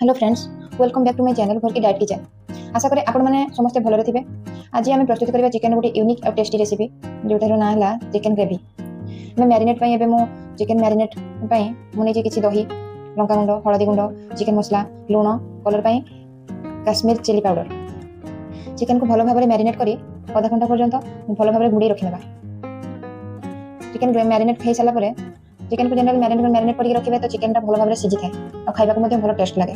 Hello friends, welcome back to my channel घर की diet kitchen. आशा करें आपण मैंने समस्ते भलरे थिबे। आज आम प्रस्तुत करबा चिकन गोटे यूनिक और टेस्टी रेसिपी जोटार ना है चिकन ग्रेवी। मैं मैरिनेट पई एबे मो चिकन मैरिनेट पई मुने जे किछि दही, लंका गुंड, हळदी गुंड, चिकन मसला, लूण, कलर पई काश्मीर चिली पाउडर। चिकन को भलो भाबरे मैरिनेट करी आधा घंटा पर्यंत भलो भाबरे गुडी रखिनेबा। चिकन मैरिनेट खाई साला परे चिकन को जनरल मैरिनेट करके रखिबे तो चिकन टा भलो भाबरे सिझी थाए और खाइबा को मते भलो टेस्ट लागे।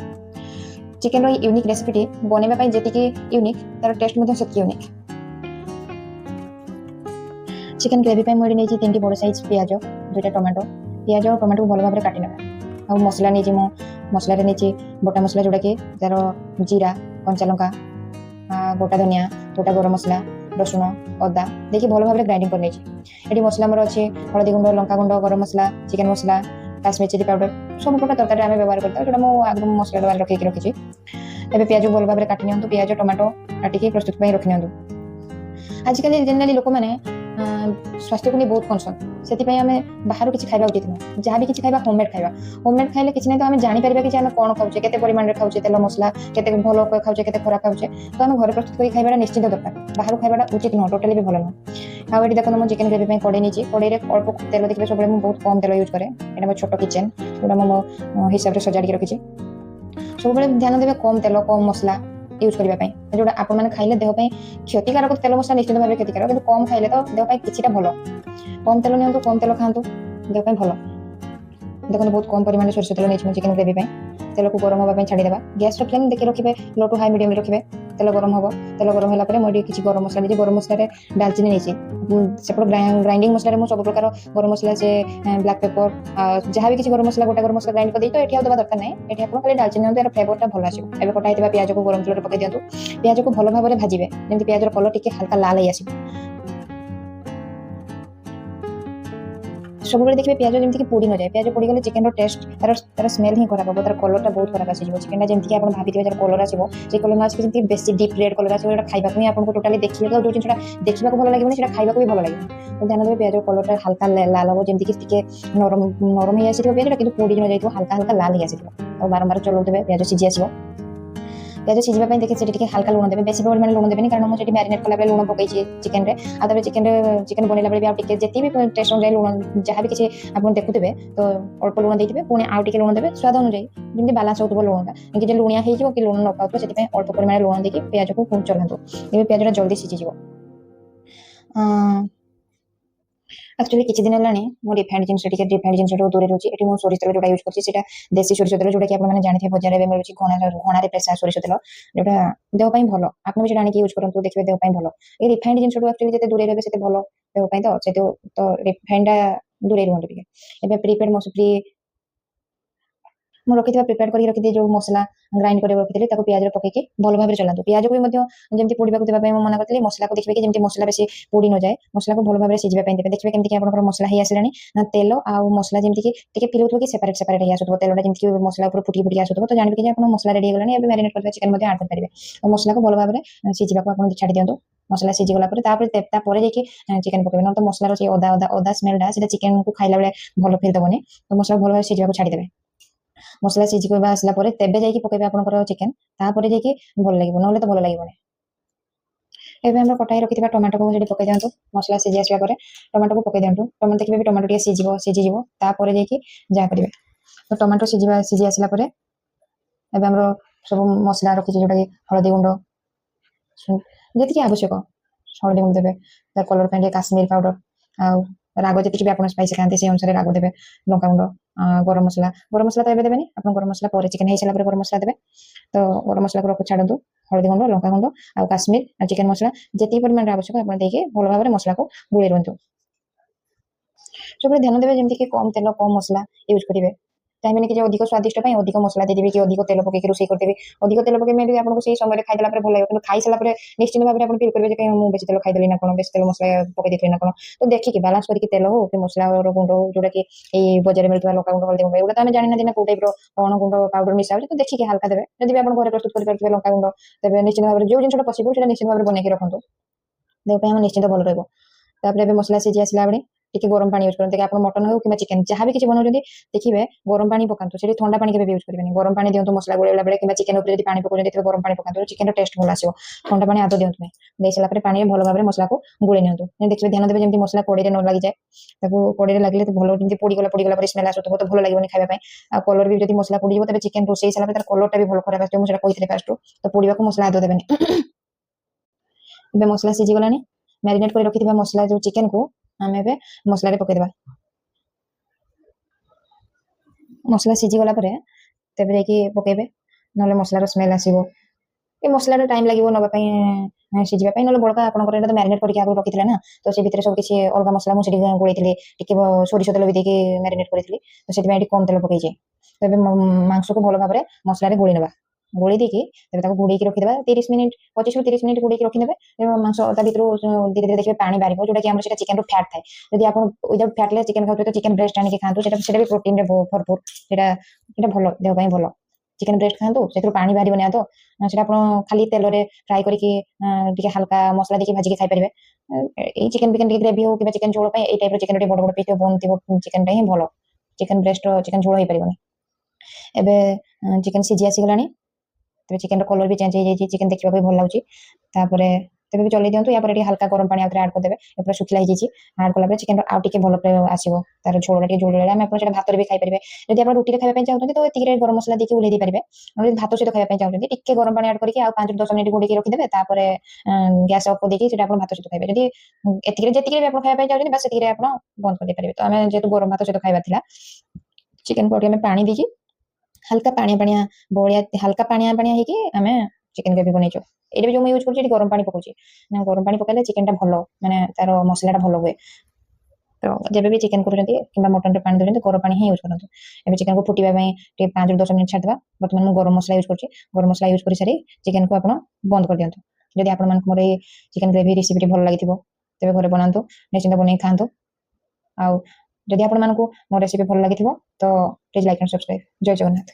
चिकन यूनिक रेसिपी बनवा जी यूनिक तार टेस्ट यूनिक। चिकन ग्रेवी मुझे नहीं 3टी बड़ साइज पियाज 2टा टमाटो पियाज और टमाटो को भल भाव काटि ना और मसला नहीं मसला नहीं बोटा मसला जोटा कि तार जीरा कंचा लंका गोटा धनिया गोटा गरम मसला रसुण अदा देखिए भल भाव ग्राइंडिंग कर ये मसला मोर अच्छे हलदी गुंड लंका गुंड गरम मसला चिकन मसला काश्मीर चिली पाउडर सब प्रकार तरकारी आम व्यवहार करता जो आगे मसला डबार रखी रखी। एबे प्याज भल भाव काटि नियंतु प्याज टमाटो काटिकी प्रस्तुत ପାଇଁ रखि नियंतु। आजिकल जनरली लोक मैंने स्वास्थ्य को नहीं बहुत कनसर्न से आम बाहर किसी खावा उचित नुह जहाँ भी किसी खावा होममेड खाइले किसी ना तो आम जापर कि आम कौन खाऊे के परिमाण में खाऊे तेल मसला के भल खाऊे के खराब खाऊे तो आम घर प्रस्तुत कर खावा निश्चित दरकार बाहर खावा उचित नुह टोटाली भी भल नुह। आगे देखो मुझे चिकन ग्रेवी कड़े नहीं कड़े अल्प तेल देखिए सब बहुत कम तेल यूज कै मो छोट किचेन जोटा मो हिसाब से सजाड़ी रखी सब ध्यान देवे कम तेल कम मसला यूज करने जोटा आप खाइले देह क्षतिकारक तेल मसला निश्चित भाव क्षतिकारक किंतु कम खाइले तो देह किसी भल कम तेल नि कम तेल खातु देह भल। देखो बहुत कम परिमाण सरष तेल नहीं चिकन ग्रेवी तेल को गरम होगा छाड़ीदेवा गैस फ्लेम देखिए रखिए लो टू हाई मीडियम रखिए तेल गरम हम तेल गरम होगा मुझे किसी गरम मसला नहीं गरम मसला डालचीनी नहीं सेपट ग्राइंडिंग मसला मुझे सब प्रकार गरम मसला से ब्लैक पेपर जहाँ भी किसी गरम मसला गोटा गरम मसला ग्राइंड कर तो ये देवा दरकार नहीं ये आप खाली डालचीनी नियंतु यार फ्लेवरटा भल आसो। एबे कटा होता प्याज को गरम तेल पकई दिंतु प्याज को भल भाव में भाजबे जमी प्याज कलर टिके हल्का लाल आस सब देखिए प्याज जमीक पोड़ी न जाए प्याज पोड़ी गले चिकन टेस्ट तार स्मेल ही खराब हम तार कलर बहुत खराब आस चिकन जमीक आप भाई कलर आसो से कलर आसिक बेसी डीप रेड कलर आसो खाइबा ही आपको टोटाली देखिए तो जो जिनसा देखा भल लगे खाइबा भी भल लगे तो ध्यान देवे प्याज कलर हल्का लाल हम जमीक नरम नरम ही आस प्याज कि पोड़ी न जाए हल्का हल्का लाल ही आस बारंबार चलाउे प्याज सिझी आस प्याज सिझापी देखिए हल्का लुण देवे बेसी परिमाण लुण देवे कारण मुझे मैरिनेट कला लुण पकई चिकन आदि चिकन बनला बेले भी जितनी भी टेस्ट अनुसार लुण जहाँ भी किसी आप देखुए तो अल्प लुण देते पुणी आउ टे लुण देवे स्वाद अनुसार जमी बालांस हो लुणा कि लुणिया हो कि लुण न पाऊँ से अल्प परिमाण लुण देकी प्याज को चलातु प्याज जल्दी सिझीज। एक्चुअली किसी दिन है रिफाइंड जिन जिन दूर रोचे ये सोरिष तेल जो यूज कर देसी सोरिष तेल जोटा कि आपने जानते हैं बजार में मिलूँ घणारे प्रेसा सोरिष तेल जोटा देहपाई भल आप भी आनिक यूज करूँ देखिए देहपाई भल ये रिफाइंड जिन एक्चुअली जिते दूर रहे से भल देहपाई तो रिफाइंडा दूर रुहतु टे प्रिपेड प्री मुझे रखी प्रिपेयर कर रखी जो मसला ग्राइंड कर रखी प्याज पकईकि भल भाव चलातु प्याज को भी जमी पोड़ा देवाई मना करी मसला को देखिए कि मसला बेसी पोड़ी न जाए मसला को भल भाव सिझापी देते देखिए केमती आप मसला ही आसानी तेल आउ मसला जमीक फिल हो कि सेपरेट सेपरेट ही आसो तेलटा जमी मसला फुटी फुटी आसो तो जानते कि मसला रेडी होगा मैरिनेट कर चिकन आड करेंगे और मसला को भल भाव सिझा आप छाड़ी दिंतु मसला सिझीगला जाकि चिकन पकड़े ना तो मसलार से अदा अदा अदा स्मेलटा से चिकन को खाइला बेले भल फिल दबनी तो मसला भल भाव सिझा छाड़ीदेवे मसला सिझी आसला तेबे जाइए पकड़े आप चिकेन तापर जाइए भल लगे ना तो भल लगे। एवं हम कटाई रखी टमाटो को पकई दिंतु मसला सिझी आसवा टमाटो को पकई दिंतु टमाटो देखिए टमाटो टे सिझीज तापर जाइए जहाँ करेंगे तो टमाटो सिझी आसला सब मसला रखी जोटा कि हलदी गुंड जी आवश्यक हलदी गुंड देवे तार कलर काश्मीर पाउडर आउ राग जी भी आप स्पाइसी खाते से अनुसार राग देवे लंका गुंड गरम मसला तो एवं देवेनि आप गरम मसला पर चिकेन हो सारा गरम मसला देवे तो गरम मसला को छाड़ू हलदी गुंड लंका गुंड आउ काश्मीर और चिकेन मसला जी परिमाण आवश्यक आप भल भाव में मसला को गोले रुहतु सब ध्यान देवे जमीक कम तेल कम मसला यूज करेंगे चाहिए कि अधिक स्वादिष्ट अधिक मसला देदेवी कि अधिक तेल पकई रोसे करदेवी अधिक तेल पकई मे भी आपको से समय खाईदेला भल लगे कि खाई सारा निश्चित भाव में फिल करेंगे कि मुझे तेल खाईदेली ना कौन बेस तेल मसला पकई देती ना कौन तो देखिए बालांस करके तेल हो कि मसला गुंड हो जोटा कि बजार में मिलता लंका गुंड हल्दी गुंड एଗୁଡ଼ା तो आम जानी ना कौ टाइप कौन गुंड पाउडर मिसा तो देखिए हल्का देवे जब आप घर प्रस्तुत करेंगे लंका गुंड तेज निश्चित भाव में जो जिन पसबल निश्चित भाव में बनई रखु देहपाई निश्चित भल रहा मसला सिझी आसला बेले ଟିକେ ଗରମ ପାଣି ୟୁଜ୍ କରନ୍ତୁ। ଆପଣ ମଟନ ହଉ କିମ୍ବା ଚିକେନ ଯାହା ବି କିଛି ବନାଉଛନ୍ତି ଦେଖିବେ ଗରମ ପାଣି ପକାନ୍ତୁ। ସେଠି ଥଣ୍ଡା ପାଣି କେବେ ୟୁଜ୍ କରିବେନି। ଗରମ ପାଣି ଦିଅନ୍ତୁ ମସଲା ଗୋଳେଇଲା ବେଳେ କିମ୍ବା ଚିକେନ ଉପରେ ଯଦି ପାଣି ପକାଉଛନ୍ତି ତେବେ ଗରମ ପାଣି ପକାନ୍ତୁ। ଚିକେନର ଟେଷ୍ଟ ଭଲ ଆସିବ। ଥଣ୍ଡା ପାଣି ଆଦୌ ଦିଅନ୍ତୁ ନାହିଁ। ଦେଇ ସାରିଲା ପରେ ପାଣିରେ ଭଲ ଭାବରେ ମସଲାକୁ ଗୋଳେଇ ନିଅନ୍ତୁ। ଦେଖିବେ ଧ୍ୟାନ ଦେବେ ଯେମିତି ମସଲା କଡ଼େଇରେ ନ ଲାଗିଯାଏ। ତାକୁ କଡ଼େଇରେ ଲାଗିଲେ ଭଲ ଯେମିତି ପୋଡ଼ିଗଲା ପରେ ସ୍ମେଲ୍ ଆସୁଥିବ ତ ଭଲ ଲାଗିବନି ଖାଇବା ପାଇଁ। ଆଉ କଲର ବି ଯଦି ମସଲା ପୋଡ଼ିଯିବ ତେବେ ଚିକେନ ରୋଷେଇ ସାରିଲା ପରେ ତାର କଲରଟା ବି ଭଲ ଖରାପ ଆସିବ। ମୁଁ ସେଟା କହିଥିଲି ଫାଷ୍ଟରୁ। ତ ପୋଡ଼ିବାକୁ ମସଲା ଆଦୌ ଦେବେନି। ଏବେ ମସଲା ସିଝିଗଲାଣି। ମ୍ୟାରିନେଟ୍ କରି ରଖିଥିବା ମସଲା ଯୋଉ ଚିକେନକୁ ଆମେ ଏବେ ମସଲାରେ ପକେଇଦେବା। ମସଲା ସିଝିଗଲା ପରେ ତେବେ ଯାଇକି ପକେଇବେ, ନହେଲେ ମସଲାର ସ୍ମେଲ୍ ଆସିବ। ଏ ମସଲାର ଟାଇମ୍ ଲାଗିବ ନେବା ପାଇଁ ସିଝିବା ପାଇଁ। ନହେଲେ ବଳକା ଆପଣଙ୍କର ଏଇଟା ତ ମ୍ୟାରିନେଟ୍ କରିକି ଆଗରୁ ରଖିଥିଲେ ନା, ତ ସେ ଭିତରେ ସବୁ କିଛି ଅଲଗା ମସଲା ମୁଁ ସେଠି ଗୋଳେଇଥିଲି। ଟିକେ ସୋରିଷ ତେଲ ବି ଦେଇକି ମ୍ୟାରିନେଟ୍ କରିଥିଲି, ତ ସେଥିପାଇଁ ଏଠି କମ୍ ତେଲ ପକେଇଛି। ତ ଏବେ ମାଂସକୁ ଭଲ ଭାବରେ ମସଲାରେ ଗୋଳେଇ ନେବା। ଗୋଳେଇ ଦେଇକି ତେବେ ତାକୁ ଘୋଡ଼େଇକି ରଖିଦେବା 30 ମିନିଟ୍, 25ରୁ 30 ମିନିଟ୍ ଘୋଡ଼େଇକି ରଖିନେବେ। ମାଂସ ତା ଭିତରୁ ଧୀରେ ଧୀରେ ଦେଖିବେ ପାଣି ବାହାରିବ, ଯୋଉଟାକି ଆମର ସେଟା ଚିକେନରୁ ଫ୍ୟାଟ୍ ଥାଏ। ଯଦି ଆପଣ ୱିଦାଉଟ୍ ଫ୍ୟାଟଲେସ୍ ଚିକେନ ଖାଉଥିବେ ତ ଚିକେନ ବ୍ରେଷ୍ଟ ଆଣିକି ଖାଆନ୍ତୁ। ସେଟା ବି ପ୍ରୋଟିନରେ ଭରପୁର। ସେଟା ଭଲ, ଦେହ ପାଇଁ ଭଲ। ଚିକେନ ବ୍ରେଷ୍ଟ ଖାଆନ୍ତୁ, ସେଥିରୁ ପାଣି ବାହାରିବନି ଆଦୌ। ସେଟା ଆପଣ ଖାଲି ତେଲରେ ଫ୍ରାଏ କରିକି ଟିକେ ହାଲକା ମସଲା ଦେଇକି ଭାଜିକି ଖାଇପାରିବେ। ଏଇ ଚିକେନ ଫିକେନ ଟିକେ ଗ୍ରେଭି ହଉ କିମ୍ବା ଚିକେନ ଝୋଳ ପାଇଁ ଏଇ ଟାଇପ୍ର ଚିକେନ ଟିକେ ବଡ଼ ବଡ଼ ପିସ୍ ବୋନ୍ ଥିବ ଚିକେନଟା ହିଁ ଭଲ। ଚିକେନ ବ୍ରେଷ୍ଟର ଚିକେନ ଝୋଳ ହେଇପାରିବନି। ଏବେ ଚିକେନ ସିଝି ଆସିଗଲାଣି। ତେବେ ଚିକେନର କଲର ବି ଚେଞ୍ଜ ହେଇଯାଇଛି। ଚିକେନ ଦେଖିବାକୁ ବି ଭଲ ଲାଗୁଛି। ତାପରେ ତେବେ ବି ଚଲେଇ ଦିଅନ୍ତୁ। ୟାପରେ ଟିକେ ହାଲକା ଗରମ ପାଣି ଆଉଥରେ ଆଡ୍ କରିଦେବେ। ଏପଟେ ଶୁଖିଲା ହେଇଯାଇଛି। ଆଡ୍ କଲା ପରେ ଚିକେନର ଆଉ ଟିକେ ଭଲ ଆସିବ। ତାର ଝୋଳଟା ଟିକେ ଝୋଳ ଆମେ ଆପଣ ସେଟା ଭାତରେ ବି ଖାଇପାରିବେ। ଯଦି ଆପଣ ରୁଟିରେ ଖାଇବା ପାଇଁ ଚାହୁଁଛନ୍ତି ତ ଏତିକିରେ ଗରମ ମସଲା ଦେଇକି ଓହ୍ଲେଇ ଦେଇପାରିବେ। ଯଦି ଭାତ ସହିତ ଖାଇବା ପାଇଁ ଚାହୁଁଛନ୍ତି ଟିକେ ଗରମ ପାଣି ଆଡ୍ କରିକି ଆଉ 5ରୁ 10 ମିନିଟ୍ ଘୋଡ଼େଇକି ରଖିଦେବେ। ତାପରେ ଗ୍ୟାସ୍ ଅଫ୍ କରିଦେଇକି ସେଟା ଆପଣ ଭାତ ସହିତ ଖାଇବେ। ଯଦି ଯେତିକିରେ ବି ଆପଣ ଖାଇବା ପାଇଁ ଚାହୁଁଛନ୍ତି ବାସ୍ ସେତିକିରେ ଆପଣ ବନ୍ଦ କରିଦେଇପାରିବେ। ତ ଆମେ ଯେହେତୁ ଗରମ ଭାତ ସହିତ ଖାଇବା ଥିଲା, ଚିକେନ ପଟେ ଆମେ ପାଣି ଦେଇକି ହାଲକା ପାଣିଆ ପାଣିଆ ହେଇକି ଆମେ ଚିକେନ ଗ୍ରେଭି ବନେଇଛୁ। ଏଇଟା ବି ଯୋଉ ମୁଁ ୟୁଜ୍ କରୁଛି ଏଠି ଗରମ ପାଣି ପକଉଛି ନା, ଗରମ ପାଣି ପକେଇଲେ ଚିକେନଟା ଭଲ, ମାନେ ତାର ମସଲାଟା ଭଲ ହୁଏ। ତ ଯେବେ ବି ଚିକେନ କରୁଛନ୍ତି କିମ୍ବା ମଟନରେ ପାଣି ଦେଉଛନ୍ତି ଗରମ ପାଣି ହିଁ ୟୁଜ୍ କରନ୍ତୁ। ଏବେ ଚିକେନକୁ ଫୁଟିବା ପାଇଁ ଟିକେ 5ରୁ 10 ମିନିଟ୍ ଛାଡ଼ିଦେବା। ବର୍ତ୍ତମାନ ମୁଁ ଗରମ ମସଲା ୟୁଜ୍ କରୁଛି। ଗରମ ମସଲା ୟୁଜ୍ କରିସାରି ଚିକେନକୁ ଆପଣ ବନ୍ଦ କରିଦିଅନ୍ତୁ। ଯଦି ଆପଣମାନଙ୍କୁ ମୋର ଏଇ ଚିକେନ ଗ୍ରେଭି ରେସିପିଟି ଭଲ ଲାଗିଥିବ ତେବେ ଘରେ ବନାନ୍ତୁ, ନିଶ୍ଚିନ୍ତ ବନେଇ ଖାଆନ୍ତୁ। ଆଉ ଯଦି ଆପଣମାନଙ୍କୁ ମୋ ରେସିପି ଭଲ ଲାଗିଥିବ ତ ପ୍ଲିଜ୍ ଲାଇକ୍ ଆଣ୍ଡ ସବସ୍କ୍ରାଇବ୍। ଜୟ ଜଗନ୍ନାଥ।